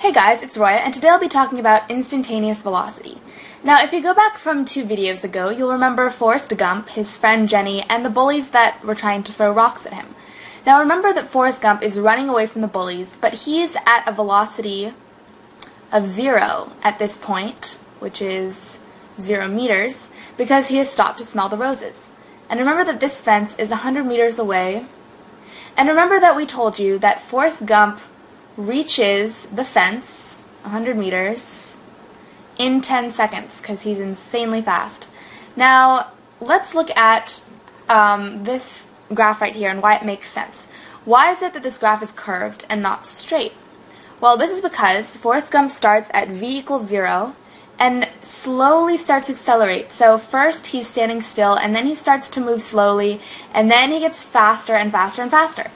Hey guys, it's Roya, and today I'll be talking about instantaneous velocity. Now, if you go back from 2 videos ago, you'll remember Forrest Gump, his friend Jenny, and the bullies that were trying to throw rocks at him. Now, remember that Forrest Gump is running away from the bullies, but he's at a velocity of 0 at this point, which is 0 meters, because he has stopped to smell the roses. And remember that this fence is 100 meters away. And remember that we told you that Forrest Gump reaches the fence, 100 meters, in 10 seconds, because he's insanely fast. Now, let's look at this graph right here and why it makes sense. Why is it that this graph is curved and not straight? Well, this is because Forrest Gump starts at v equals 0 and slowly starts to accelerate. So first he's standing still, and then he starts to move slowly, and then he gets faster and faster and faster.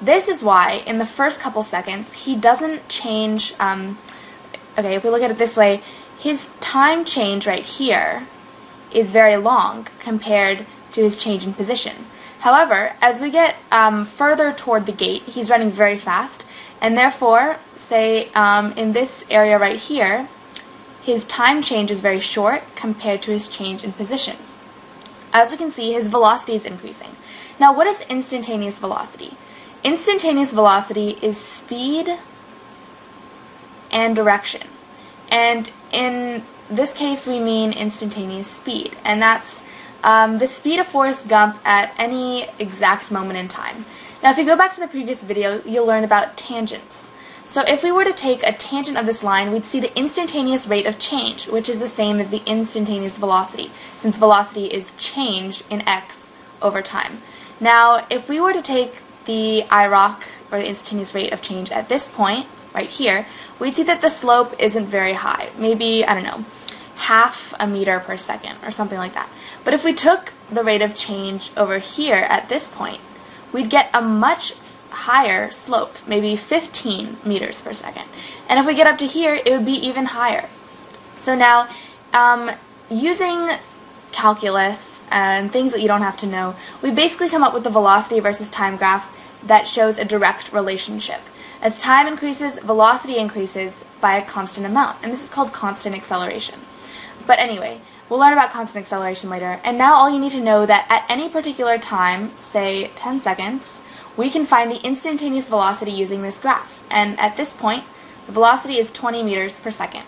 This is why, in the first couple seconds, he doesn't change, okay, if we look at it this way, his time change right here is very long compared to his change in position. However, as we get further toward the gate, he's running very fast, and therefore, say, in this area right here, his time change is very short compared to his change in position. As we can see, his velocity is increasing. Now, what is instantaneous velocity? Instantaneous velocity is speed and direction. And in this case, we mean instantaneous speed. And that's the speed of Forrest Gump at any exact moment in time. Now, if you go back to the previous video, you'll learn about tangents. So if we were to take a tangent of this line, we'd see the instantaneous rate of change, which is the same as the instantaneous velocity, since velocity is change in x over time. Now, if we were to take the IROC, or the instantaneous rate of change at this point, right here, we'd see that the slope isn't very high. Maybe, I don't know, half a meter per second, or something like that. But if we took the rate of change over here at this point, we'd get a much higher slope, maybe 15 meters per second. And if we get up to here, it would be even higher. So now, using calculus and things that you don't have to know, we basically come up with the velocity versus time graph that shows a direct relationship. As time increases, velocity increases by a constant amount, and this is called constant acceleration. But anyway, we'll learn about constant acceleration later, and now all you need to know that at any particular time, say 10 seconds, we can find the instantaneous velocity using this graph, and at this point, the velocity is 20 meters per second.